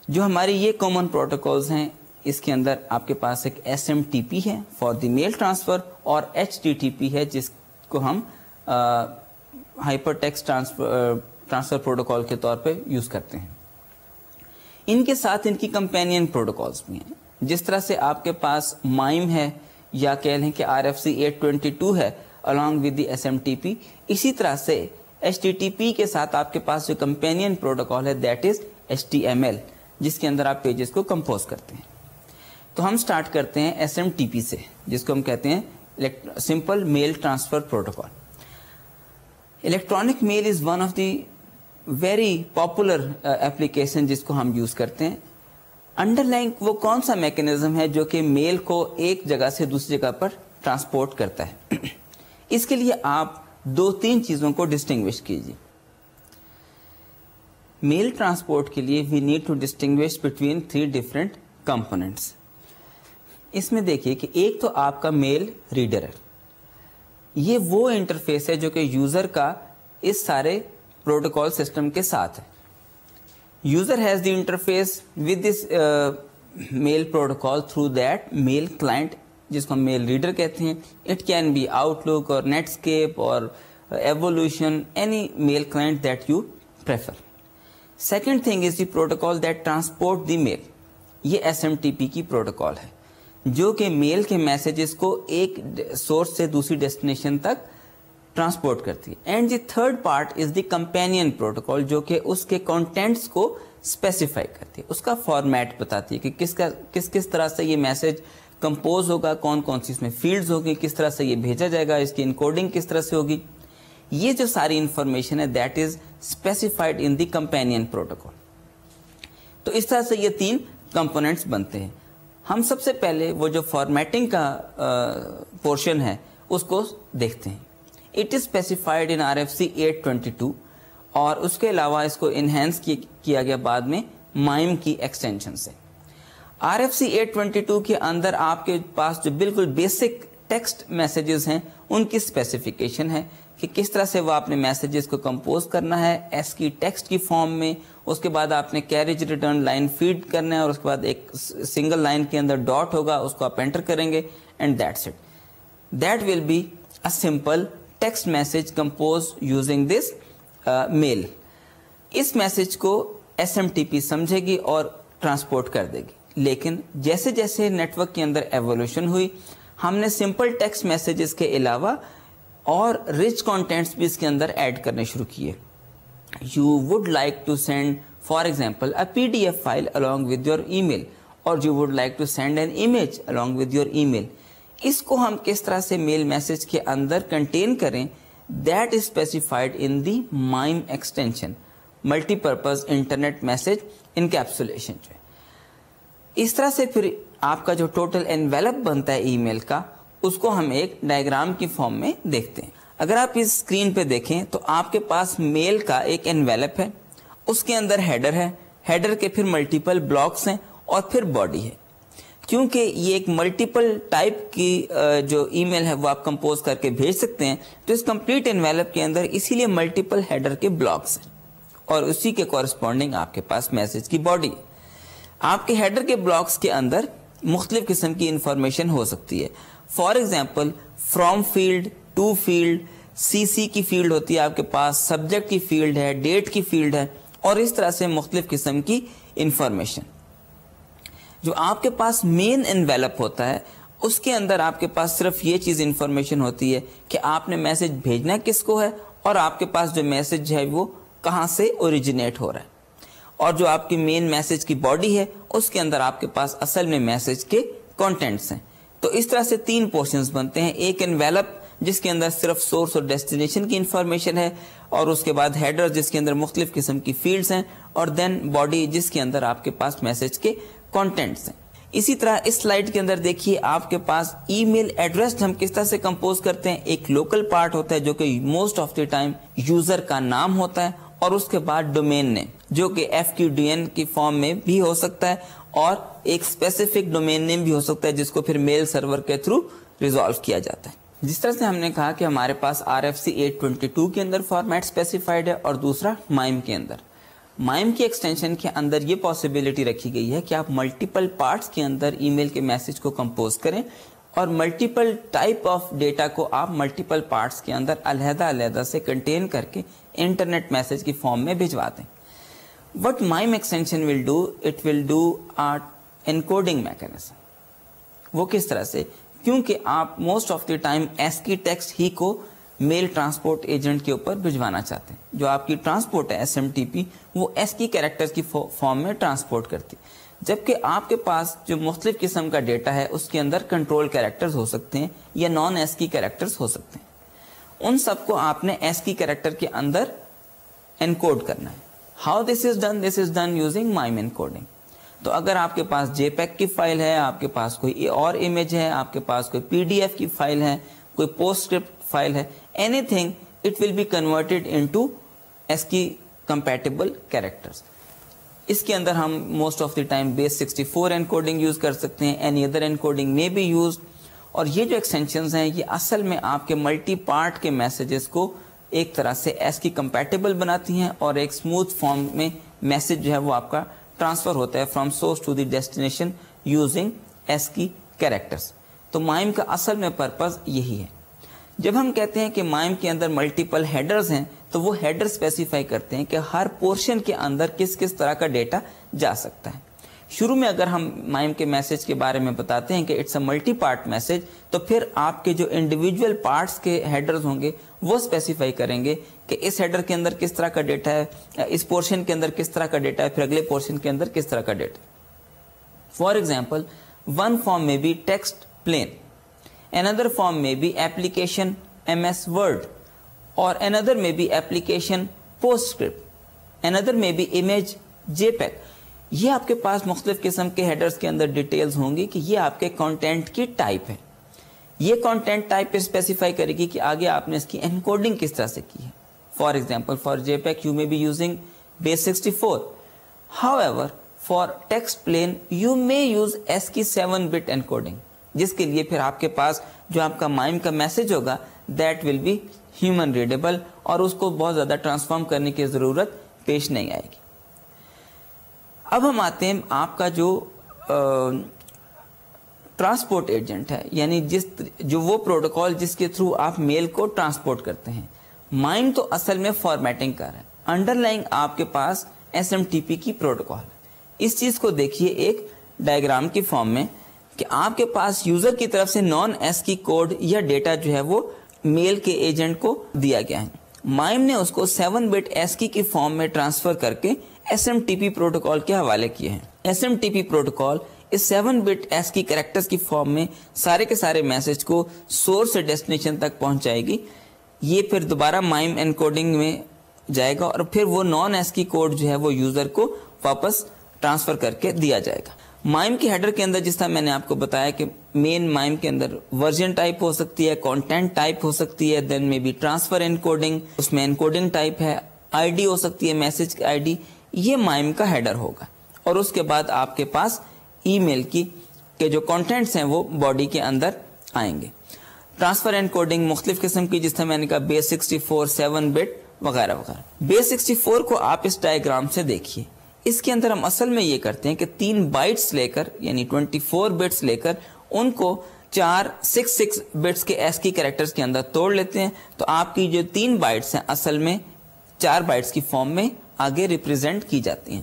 جو ہماری یہ کامن پروٹوکالز ہیں، اس کے اندر آپ کے پاس ایک SMTP ہے فار دی میل ٹرانسفر، اور HTTP ہے جس کو ہم ہائپر ٹیکسٹ ٹرانسفر پروٹوکال کے طور پہ یوز کرتے ہیں. ان کے ساتھ ان کی کمپینین پروٹوکالز بھی ہیں. جس طرح سے آپ کے پاس MIME ہے یا کہہ لیں کہ RFC 822 ہے along with the SMTP، اسی طرح سے HTTP کے ساتھ آپ کے پاس جو کمپینین پروٹوکال ہے دیٹ از HTML، جس کے اندر آپ پیجز کو کمپوز کرتے ہیں. تو ہم سٹارٹ کرتے ہیں SMTP سے، جس کو ہم کہتے ہیں simple mail transfer protocol. Electronic mail is one of the very popular application جس کو ہم یوز کرتے ہیں. انڈر لائن وہ کون سا میکینزم ہے جو کہ میل کو ایک جگہ سے دوسری جگہ پر ٹرانسپورٹ کرتا ہے؟ اس کے لیے آپ 2-3 چیزوں کو ڈسٹنگوش کیجیے. میل ٹرانسپورٹ کے لیے we need to distinguish between 3 different components. اس میں دیکھیے کہ ایک تو آپ کا میل ریڈر ہے. یہ وہ انٹرفیس ہے جو کہ یوزر کا اس سارے پروٹوکال سسٹم کے ساتھ ہے. User has the interface with this mail protocol through that mail client, جس کو ہم میل ریڈر کہتے ہیں. It can be Outlook اور نیٹ اسکیپ اور Evolution, any mail client that you prefer. Second thing is the protocol that transport the mail. یہ SMTP کی protocol ہے جو کہ میل کے میسیجز کو ایک سورس سے دوسری ڈیسٹینیشن تک ٹرانسپورٹ کرتی ہے. And the third part is the companion protocol, جو کہ اس کے کانٹینٹس کو اسپیسیفائی کرتی ہے، اس کا فارمیٹ بتاتی ہے کہ کس طرح سے یہ میسج کمپوز ہوگا، کون کون سی اس میں فیلڈز ہوگی، کس طرح سے یہ بھیجا جائے گا، اس کی انکوڈنگ کس طرح سے ہوگی. یہ جو ساری انفارمیشن ہے that is specified in the companion protocol. تو اس طرح سے یہ 3 کمپوننٹس بنتے ہیں. ہم سب سے پہلے وہ جو فارمیٹنگ کا پورشن ہے اس کو دیکھتے ہیں. It is specified in RFC 822، اور اس کے علاوہ اس کو انہینس کیا گیا بعد میں MIME کی ایکسٹینشن سے. RFC 822 کے اندر آپ کے پاس جو بالکل بیسک ٹیکسٹ میسیجز ہیں ان کی اسپیسیفیکیشن ہے کہ کس طرح سے وہ آپ نے میسیجز کو کمپوز کرنا ہے ASCII ٹیکسٹ کی فارم میں. اس کے بعد آپ نے کیریج ریٹرن لائن فیڈ کرنا ہے، اور اس کے بعد ایک سنگل لائن کے اندر ڈاٹ ہوگا، اس کو آپ انٹر کریں گے، and that's it. That will be a simple text message compose using this mail. اس میسج کو SMTP سمجھے گی اور ٹرانسپورٹ کر دے گی. لیکن جیسے جیسے نیٹ ورک کے اندر ایوولوشن ہوئی، ہم نے سمپل ٹیکسٹ میسیجز کے علاوہ اور رچ کانٹینٹس بھی اس کے اندر ایڈ کرنے شروع کیے. You would like to send, for example, a PDF file along with your email, or you would like to send an image along with your email. اس کو ہم کس طرح سے میل میسج کے اندر کنٹین کریں، that is specified in the MIME extension, multi purpose internet message encapsulation. اس طرح سے پھر آپ کا جو ٹوٹل انویلپ بنتا ہے ای میل کا، اس کو ہم ایک ڈائیگرام کی فارم میں دیکھتے ہیں. اگر آپ اس اسکرین پہ دیکھیں تو آپ کے پاس میل کا ایک انویلپ ہے، اس کے اندر ہیڈر ہے، ہیڈر کے پھر ملٹیپل بلاکس ہیں، اور پھر باڈی ہے. کیونکہ یہ ایک ملٹیپل ٹائپ کی جو ای میل ہے وہ آپ کمپوز کر کے بھیج سکتے ہیں، تو اس کمپلیٹ انویلپ کے اندر اسی لیے ملٹیپل ہیڈر کے بلاکس ہیں، اور اسی کے کورسپونڈنگ آپ کے پاس میسج کی باڈی. آپ کے ہیڈر کے بلاکس کے اندر مختلف قسم کی انفارمیشن ہو سکتی ہے. For example from field, to field, CC کی فیلڈ ہوتی ہے آپ کے پاس، سبجیکٹ کی فیلڈ ہے، ڈیٹ کی فیلڈ ہے، اور اس طرح سے مختلف قسم کی انفارمیشن. جو آپ کے پاس مین انویلپ ہوتا ہے اس کے اندر آپ کے پاس صرف یہ چیز انفارمیشن ہوتی ہے کہ آپ نے میسج بھیجنا کس کو ہے، اور آپ کے پاس جو میسج ہے وہ کہاں سے اوریجنیٹ ہو رہا ہے. اور جو آپ کی مین میسج کی باڈی ہے اس کے اندر آپ کے پاس اصل میں میسج کے کانٹینٹس ہیں. تو اس طرح سے 3 پورشنز بنتے ہیں. ایک انویلپ جس کے اندر صرف سورس اور ڈیسٹینیشن کی انفارمیشن ہے، اور اس کے بعد ہیڈر جس کے اندر مختلف قسم کی فیلڈز ہیں، اور دین باڈی جس کے اندر آپ کے پاس میسج کے کانٹینٹس ہیں. اسی طرح اس سلائیڈ کے اندر دیکھیے آپ کے پاس ای میل ایڈریس ہم کس طرح سے کمپوز کرتے ہیں. ایک لوکل پارٹ ہوتا ہے جو کہ most of the time user کا نام ہوتا ہے, اور اس کے بعد ڈومین نیم جو کہ FQDN کی فارم میں بھی ہو سکتا ہے, اور ایک اسپیسیفک ڈومین نیم بھی ہو سکتا ہے جس کو پھر میل سرور کے تھرو ریزالو کیا جاتا ہے. جس طرح سے ہم نے کہا کہ ہمارے پاس RFC 822 کے اندر فارمیٹ اسپیسیفائڈ ہے, اور دوسرا MIME کے اندر. MIME کی ایکسٹینشن کے اندر یہ پاسبلٹی رکھی گئی ہے کہ آپ ملٹیپل پارٹس کے اندر ای میل کے میسج کو کمپوز کریں, اور ملٹیپل ٹائپ آف ڈیٹا کو آپ ملٹیپل پارٹس کے اندر علیحدہ سے کنٹین کر کے انٹرنیٹ میسج کی فارم میں بھجوا دیں. What MIME extension will do, it will do a encoding mechanism. وہ کس طرح سے؟ کیونکہ آپ most of the time ASCII text ہی کو میل ٹرانسپورٹ ایجنٹ کے اوپر بھجوانا چاہتے ہیں. جو آپ کی ٹرانسپورٹ ہے SMTP وہ ASCII کیریکٹرز کی فارم میں ٹرانسپورٹ کرتی, جبکہ آپ کے پاس جو مختلف قسم کا ڈیٹا ہے اس کے اندر کنٹرول کیریکٹرز ہو سکتے ہیں یا نان ASCII کیریکٹرز ہو سکتے ہیں. ان سب کو آپ نے ASCII کیریکٹر کے اندر انکوڈ کرنا ہے. How this is done? This is done using MIME encoding. تو اگر آپ کے پاس JPEG کی فائل ہے, آپ کے پاس کوئی اور امیج ہے, آپ کے پاس کوئی PDF کی فائل ہے, کوئی پوسٹ اسکرپٹ فائل ہے, anything it will be converted into ASCII compatible characters. اس کے اندر ہم most of the time base 64 encoding use کر سکتے ہیں, اینی ادر انکوڈنگ میں بھی یوز. اور یہ جو ایکسٹینشنز ہیں یہ اصل میں آپ کے ملٹی پارٹ کے میسیجز کو ایک طرح سے ASCII compatible بناتی ہیں, اور ایک اسموتھ فارم میں میسج جو ہے وہ آپ کا ٹرانسفر ہوتا ہے from source to the destination using ASCII characters. تو MIME کا اصل میں پرپز یہی ہے. جب ہم کہتے ہیں کہ MIME کے اندر ملٹیپل ہیڈرز ہیں تو وہ ہیڈر اسپیسیفائی کرتے ہیں کہ ہر پورشن کے اندر کس کس طرح کا ڈیٹا جا سکتا ہے. شروع میں اگر ہم MIME کے میسج کے بارے میں بتاتے ہیں کہ it's a multipart message, تو پھر آپ کے جو انڈیویجول پارٹس کے ہیڈرز ہوں گے وہ اسپیسیفائی کریں گے کہ اس ہیڈر کے اندر کس طرح کا ڈیٹا ہے, اس پورشن کے اندر کس طرح کا ڈیٹا ہے, پھر اگلے پورشن کے اندر کس طرح کا data. For example, one form میں be text plain, another form may be application MS Word, or another may be application PostScript, another may be image JPEG. یہ آپ کے پاس مختلف قسم کے ہیڈرز کے اندر ڈیٹیلز ہوں گی کہ یہ آپ کے کانٹینٹ کی ٹائپ ہے. یہ کانٹینٹ ٹائپ پہ اسپیسیفائی کرے گی کہ آگے آپ نے اس کی انکوڈنگ کس طرح سے کی ہے. For example, for JPEG you may be using base 64. However, for text plain you may use ASCII 7-bit encoding, جس کے لیے پھر آپ کے پاس جو آپ کا MIME کا میسج ہوگا that will be human readable, اور اس کو بہت زیادہ ٹرانسفارم کرنے کی ضرورت پیش نہیں آئے گی. اب ہم آتے ہیں آپ کا جو ٹرانسپورٹ ایجنٹ ہے, یعنی جو وہ پروٹوکال جس کے تھرو آپ میل کو ٹرانسپورٹ کرتے ہیں. MIME تو اصل میں فارمیٹنگ کر رہا ہے, انڈر لائنگ آپ کے پاس SMTP کی پروٹوکال ہے. اس چیز کو دیکھیے ایک ڈائیگرام کی فارم میں کہ آپ کے پاس یوزر کی طرف سے نان ASCII کوڈ یا ڈیٹا جو ہے وہ میل کے ایجنٹ کو دیا گیا ہے. MIME نے اس کو 7-bit ASCII کی فارم میں ٹرانسفر کر کے SMTP پروٹوکال کے حوالے کیے ہیں. SMTP پروٹوکال اس 7-bit ASCII کریکٹرز کی فارم میں سارے کے سارے میسج کو سورس سے ڈیسٹینیشن تک پہنچائے گی. یہ پھر دوبارہ MIME انکوڈنگ میں جائے گا, اور پھر وہ نان ASCII کوڈ جو ہے وہ یوزر کو واپس ٹرانسفر کر کے دیا جائے گا. MIME کے ہیڈر کے اندر جس طرح میں نے آپ کو بتایا کہ مین MIME کے اندر ورژن ٹائپ ہو سکتی ہے, کانٹینٹ ٹائپ ہو سکتی ہے, دین میں بھی ٹرانسفر انکوڈنگ, اس میں انکوڈنگ ٹائپ ہے, ID ہو سکتی ہے, میسج کی ID. یہ MIME کا ہیڈر ہوگا, اور اس کے بعد آپ کے پاس ای میل کی کے جو کانٹینٹس ہیں وہ باڈی کے اندر آئیں گے. ٹرانسفر انکوڈنگ مختلف قسم کی, جس طرح میں نے کہا بیس 64, 7-bit وغیرہ وغیرہ. بیس 64 کو آپ اس ڈائیگرام سے دیکھیے. اس کے اندر ہم اصل میں یہ کرتے ہیں کہ 3 بائٹس لے کر, یعنی 24 بٹس لے کر, ان کو 6 بٹس کے ASCII کریکٹرز کے اندر توڑ لیتے ہیں. تو آپ کی جو 3 بائٹس ہیں اصل میں 4 بائٹس کی فارم میں آگے ریپرزینٹ کی جاتی ہیں.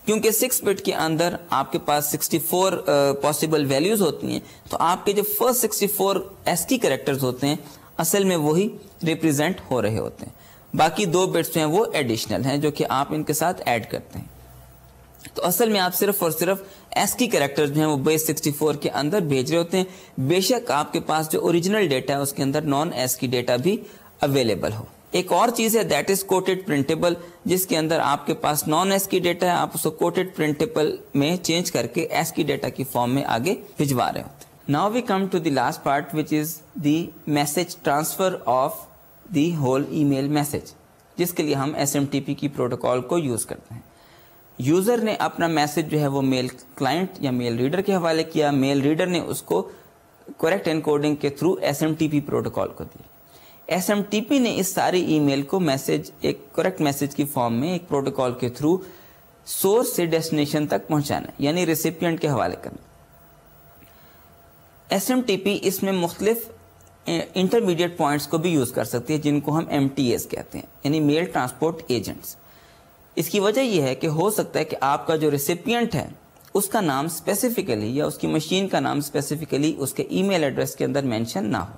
کیونکہ 6 بٹ کے اندر آپ کے پاس 64 پاسبل ویلیوز ہوتی ہیں, تو آپ کے جو فرسٹ 64 ASCII کریکٹرز ہوتے ہیں اصل میں وہی ریپرزینٹ ہو رہے ہوتے ہیں. باقی 2 بٹس جو ہیں وہ ایڈیشنل ہیں جو کہ آپ ان کے ساتھ ایڈ کرتے ہیں. تو اصل میں آپ صرف اور صرف ASCII کریکٹرز جو ہیں وہ بیس 64 کے اندر بھیج رہے ہوتے ہیں. بے شک آپ کے پاس جو اوریجنل ڈیٹا ہے اس کے اندر نان ASCII ڈیٹا بھی اویلیبل ہو. ایک اور چیز ہے دیٹ از کوٹڈ پرنٹیبل، جس کے اندر آپ کے پاس نان ایس کی ڈیٹا ہے، آپ اس کو کوٹڈ پرنٹیبل میں چینج کر کے ایس کی ڈیٹا کی فارم میں آگے بھجوا رہے ہوتے ہیں. Now we come to the last part which is the message transfer of the whole email message, جس کے لیے ہم SMTP کی پروٹوکال کو یوز کرتے ہیں. یوزر نے اپنا میسج جو ہے وہ میل کلائنٹ یا میل ریڈر کے حوالے کیا، میل ریڈر نے اس کو کریکٹ انکوڈنگ کے تھرو SMTP پروٹوکال کو دیا. SMTP نے اس ساری ای میل کو میسج ایک کریکٹ میسج کی فارم میں ایک پروٹوکال کے تھرو سورس سے ڈیسٹینیشن تک پہنچانا، یعنی ریسیپینٹ کے حوالے کرنا. SMTP اس میں مختلف انٹرمیڈیٹ پوائنٹس کو بھی یوز کر سکتی ہے، جن کو ہم MTAs کہتے ہیں، یعنی میل ٹرانسپورٹ ایجنٹس. اس کی وجہ یہ ہے کہ ہو سکتا ہے کہ آپ کا جو ریسیپینٹ ہے اس کا نام اسپیسیفکلی یا اس کی مشین کا نام اسپیسیفکلی اس کے ای میل ایڈریس کے اندر مینشن نہ ہو.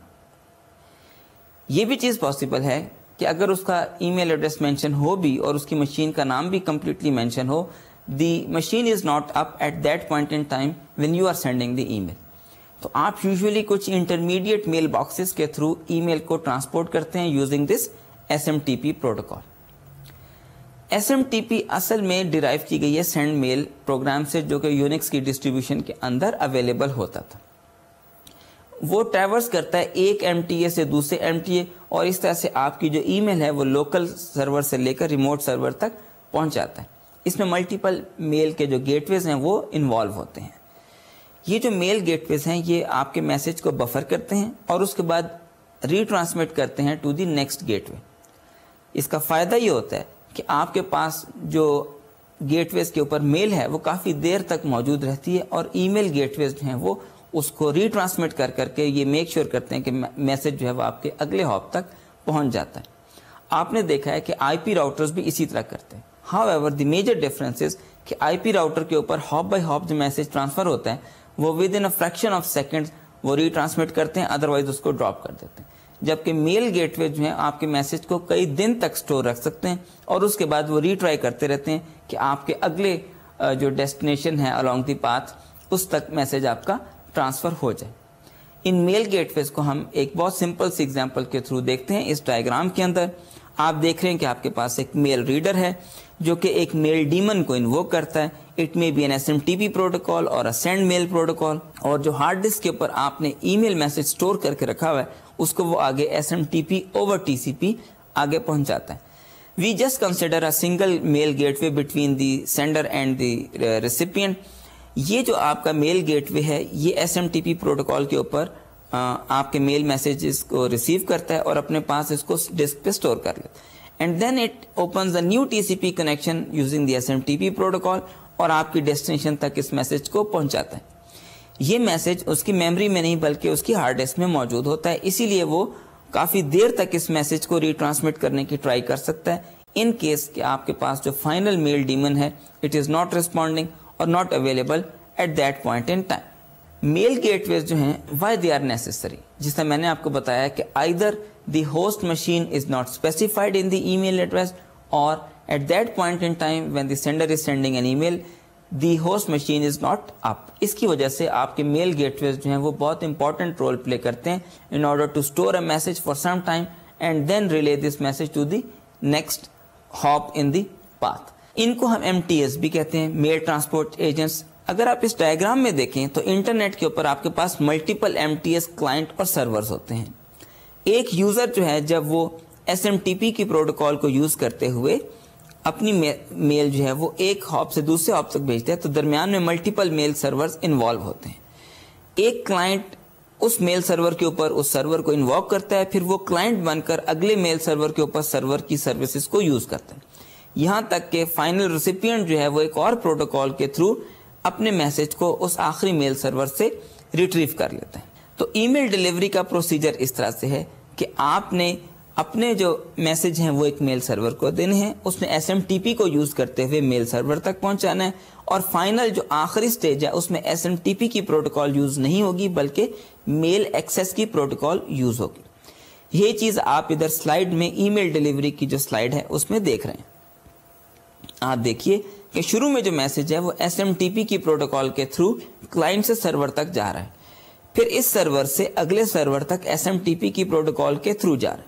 یہ بھی چیز پاسبل ہے کہ اگر اس کا ای میل ایڈریس مینشن ہو بھی اور اس کی مشین کا نام بھی کمپلیٹلی مینشن ہو، the machine is not up at that point in time when you are sending the email. تو آپ یوزلی کچھ انٹرمیڈیٹ میل باکسز کے تھرو ای میل کو ٹرانسپورٹ کرتے ہیں using this SMTP protocol. SMTP اصل میں ڈیرائیو کی گئی ہے سینڈ میل پروگرام سے، جو کہ یونکس کی ڈسٹریبیوشن کے اندر اویلیبل ہوتا تھا. وہ ٹریورس کرتا ہے ایک MTA سے دوسرے MTA، اور اس طرح سے آپ کی جو ای میل ہے وہ لوکل سرور سے لے کر ریموٹ سرور تک پہنچ جاتا ہے. اس میں ملٹیپل میل کے جو گیٹ ویز ہیں وہ انوالو ہوتے ہیں. یہ جو میل گیٹ ویز ہیں یہ آپ کے میسج کو بفر کرتے ہیں اور اس کے بعد ری ٹرانسمٹ کرتے ہیں ٹو دی نیکسٹ گیٹ وے. اس کا فائدہ یہ ہوتا ہے کہ آپ کے پاس جو گیٹ ویز کے اوپر میل ہے وہ کافی دیر تک موجود رہتی ہے، اور ای میل گیٹ ویز جو ہیں وہ اس کو ری ٹرانسمٹ کر کر کے یہ میک شیور کرتے ہیں کہ میسج جو ہے وہ آپ کے اگلے ہاپ تک پہنچ جاتا ہے. آپ نے دیکھا ہے کہ IP راؤٹرز بھی اسی طرح کرتے ہیں. However the major difference is کہ IP راؤٹر کے اوپر ہاپ بائی ہاپ جو میسج ٹرانسفر ہوتا ہے وہ with in a fraction of second وہ ری ٹرانسمٹ کرتے ہیں، ادروائز اس کو ڈراپ کر دیتے ہیں. جبکہ میل گیٹ وے جو ہیں آپ کے میسج کو کئی دن تک سٹور رکھ سکتے ہیں اور اس کے بعد وہ ری ٹرائی کرتے رہتے ہیں کہ آپ کے اگلے جو ڈیسٹینیشن ہے along دی پاتھ اس تک میسج آپ کا ٹرانسفر ہو جائے. ان میل گیٹ ویز کو ہم ایک بہت سمپل سی ایگزامپل کے تھرو دیکھتے ہیں. اس ڈائیگرام کے اندر آپ دیکھ رہے ہیں کہ آپ کے پاس ایک میل ریڈر ہے جو کہ ایک میل ڈیمن کو انووک کرتا ہے. It may be N SMTP protocol اور سینڈ میل پروٹوکال، اور جو ہارڈ ڈسک کے اوپر آپ نے ای میل میسج سٹور کر کے رکھا ہوا ہے اس کو وہ آگے SMTP اوور TCP آگے پہنچاتا ہے. We just consider a single mail gateway between the sender and the recipient. یہ جو آپ کا میل گیٹ وے ہے یہ SMTP پروٹوکال کے اوپر آپ کے میل میسیجز کو ریسیو کرتا ہے اور اپنے پاس اس کو ڈسک پہ سٹور کر لیتا ہے. And then it opens a new TCP connection using the SMTP protocol اور آپ کی ڈیسٹینیشن تک اس میسج کو پہنچاتا ہے. یہ میسج اس کی میموری میں نہیں بلکہ اس کی ہارڈ ڈسک میں موجود ہوتا ہے، اسی لیے وہ کافی دیر تک اس میسج کو ری ٹرانسمٹ کرنے کی ٹرائی کر سکتا ہے ان کیس کہ آپ کے پاس جو فائنل میل ڈیمن ہے اٹ از ناٹ ریسپونڈنگ اور not available at that point in time. Mail gateways جو ہیں وائی دے آر نیسسری، جس طرح میں نے آپ کو بتایا کہ either the host machine is not specified in the email address اور at that point in time when the sender is sending an email the host machine is not up. اس کی وجہ سے آپ کے میل gateways جو ہیں وہ بہت امپورٹنٹ رول پلے کرتے ہیں in order to store a message for some time and then relay this message to the next hop in the path. ان کو ہم MTAs بھی کہتے ہیں، میل ٹرانسپورٹ ایجنٹس. اگر آپ اس ڈائیگرام میں دیکھیں تو انٹرنیٹ کے اوپر آپ کے پاس ملٹیپل MTAs کلائنٹ اور سرورز ہوتے ہیں. ایک یوزر جو ہے جب وہ SMTP کی پروٹوکال کو یوز کرتے ہوئے اپنی میل جو ہے وہ ایک ہاپ سے دوسرے ہاپ تک بھیجتا ہے تو درمیان میں ملٹیپل میل سرورز انوالو ہوتے ہیں. ایک کلائنٹ اس میل سرور کے اوپر اس سرور کو انووک کرتا ہے، پھر وہ کلائنٹ بن کر اگلے میل سرور کے اوپر سرور کی سروسز کو یوز کرتا ہے، یہاں تک کہ فائنل ریسیپینٹ جو ہے وہ ایک اور پروٹوکال کے تھرو اپنے میسج کو اس آخری میل سرور سے ریٹریو کر لیتا ہے. تو ای میل ڈیلیوری کا پروسیجر اس طرح سے ہے کہ آپ نے اپنے جو میسج ہیں وہ ایک میل سرور کو دینے ہیں، اس نے SMTP کو یوز کرتے ہوئے میل سرور تک پہنچانا ہے، اور فائنل جو آخری سٹیج ہے اس میں SMTP کی پروٹوکال یوز نہیں ہوگی بلکہ میل ایکسیس کی پروٹوکال یوز ہوگی. یہ چیز آپ ادھر سلائیڈ میں ای میل ڈیلیوری کی جو سلائیڈ ہے اس میں دیکھ رہے ہیں. آپ دیکھیے کہ شروع میں جو میسج ہے وہ SMTP کی پروٹوکال کے تھرو کلائنٹ سے سرور تک جا رہا ہے، پھر اس سرور سے اگلے سرور تک SMTP کی پروٹوکال کے تھرو جا رہا ہے.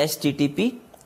HTTP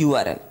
URL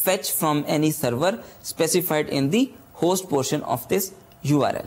fetch from any server specified in the host portion of this URL।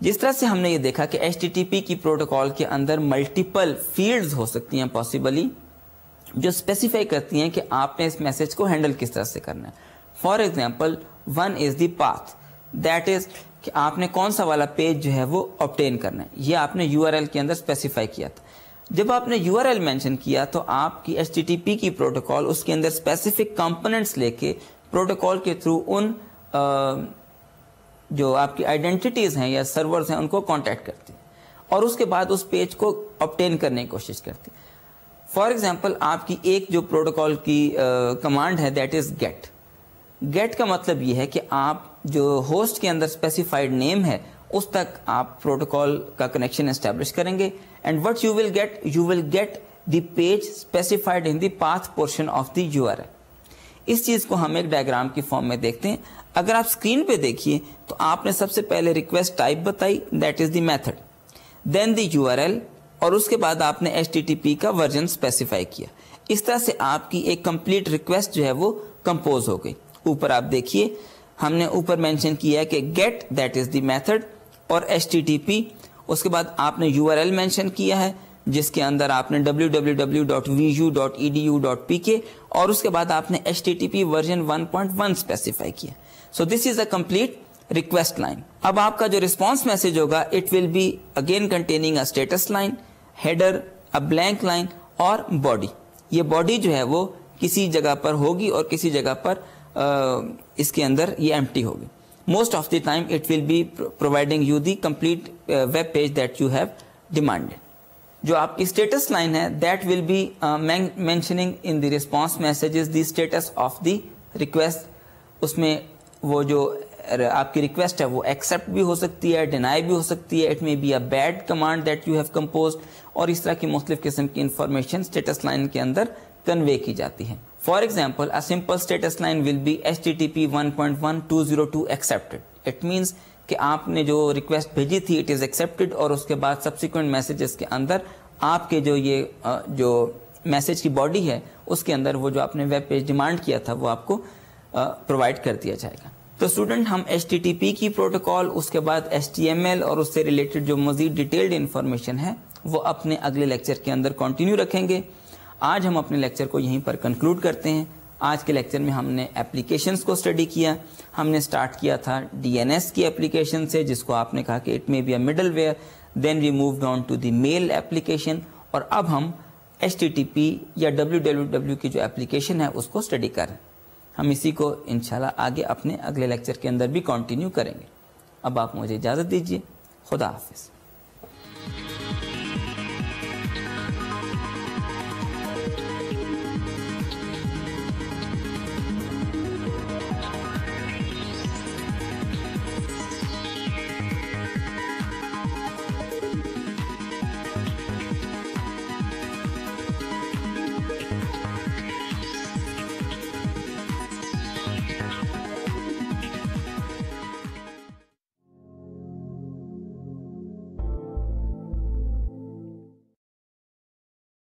جس طرح سے ہم نے یہ دیکھا کہ HTTP کی پروٹوکال کے اندر ملٹیپل فیلڈز ہو سکتی ہیں پاسبلی، جو اسپیسیفائی کرتی ہیں کہ آپ نے اس میسج کو ہینڈل کس طرح سے کرنا ہے. For example one is the path, that is کہ آپ نے کون سا والا پیج جو ہے وہ obtain کرنا ہے، یہ آپ نے URL کے اندر اسپیسیفائی کیا تھا. جب آپ نے URL مینشن کیا تو آپ کی HTTP کی پروٹوکال اس کے اندر اسپیسیفک کمپوننٹس لے کے پروٹوکال کے تھرو ان جو آپ کی آئیڈینٹیٹیز ہیں یا سرورز ہیں ان کو کانٹیکٹ کرتی ہے اور اس کے بعد اس پیج کو obtain کرنے کی کوشش کرتی ہے. فار ایگزامپل آپ کی ایک جو پروٹوکال کی کمانڈ ہے دیٹ از گیٹ. گیٹ کا مطلب یہ ہے کہ آپ جو ہوسٹ کے اندر اسپیسیفائڈ نیم ہے اس تک آپ پروٹوکال کا کنیکشن اسٹیبلش کریں گے and what you will get the page specified in the path portion of the URL. اس چیز کو ہم ایک ڈائیگرام کی فارم میں دیکھتے ہیں. اگر آپ اسکرین پہ دیکھیے تو آپ نے سب سے پہلے ریکویسٹ ٹائپ بتائی that is the method, then the URL اور اس کے بعد آپ نے HTTP کا ورژن اسپیسیفائی کیا. اس طرح سے آپ کی ایک کمپلیٹ ریکویسٹ جو ہے وہ کمپوز ہو گئی. اوپر آپ دیکھیے ہم نے اوپر مینشن کیا ہے کہ get that is the method اور HTTP، اس کے بعد آپ نے URL مینشن کیا ہے جس کے اندر آپ نے www.vu.edu.pk اور اس کے بعد آپ نے HTTP ورژن 1.1 اسپیسیفائی کیا. So this is a complete request line. اب آپ کا جو رسپانس میسج ہوگا it will be again containing a status line, header, a blank line اور باڈی. یہ باڈی جو ہے وہ کسی جگہ پر ہوگی اور کسی جگہ پر اس کے اندر یہ ایمپٹی ہوگی. Most of the time it will be providing you the complete web page that you have demanded. جو آپ کی اسٹیٹس لائن ہے that will be mentioning in the response messages the status of the request. اس میں وہ جو آپ کی ریکویسٹ ہے وہ ایکسیپٹ بھی ہو سکتی ہے، ڈینائی بھی ہو سکتی ہے، it may be a bad command that you have composed, اور اس طرح کی مختلف قسم کی انفارمیشن اسٹیٹس لائن کے اندر کنوے کی جاتی ہے. For example a simple status line will be HTTP 1.1202 accepted. It means کہ آپ نے جو ریکویسٹ بھیجی تھی اٹ از ایکسیپٹڈ اور اس کے بعد سبسیکوینٹ میسیجز کے اندر آپ کے جو یہ جو میسیج کی باڈی ہے اس کے اندر وہ جو آپ نے ویب پیج ڈیمانڈ کیا تھا وہ آپ کو پرووائڈ کر دیا جائے گا. تو اسٹوڈنٹ ہم HTTP کی پروٹوکال، اس کے بعد HTML اور اس سے ریلیٹڈ جو مزید ڈیٹیلڈ انفارمیشن ہے وہ اپنے اگلے لیکچر کے اندر کنٹینیو رکھیں گے. آج ہم اپنے لیکچر کو یہیں پر کنکلوڈ کرتے ہیں. آج کے لیکچر میں ہم نے اپلیکیشنز کو اسٹڈی کیا. ہم نے سٹارٹ کیا تھا DNS کی اپلیکیشن سے جس کو آپ نے کہا کہ it may be a middleware, then we moved on to the mail application, اور اب ہم HTTP یا www کی جو اپلیکیشن ہے اس کو اسٹڈی کر رہے ہیں. ہم اسی کو انشاءاللہ آگے اپنے اگلے لیکچر کے اندر بھی کنٹینیو کریں گے. اب آپ مجھے اجازت دیجیے. خدا حافظ.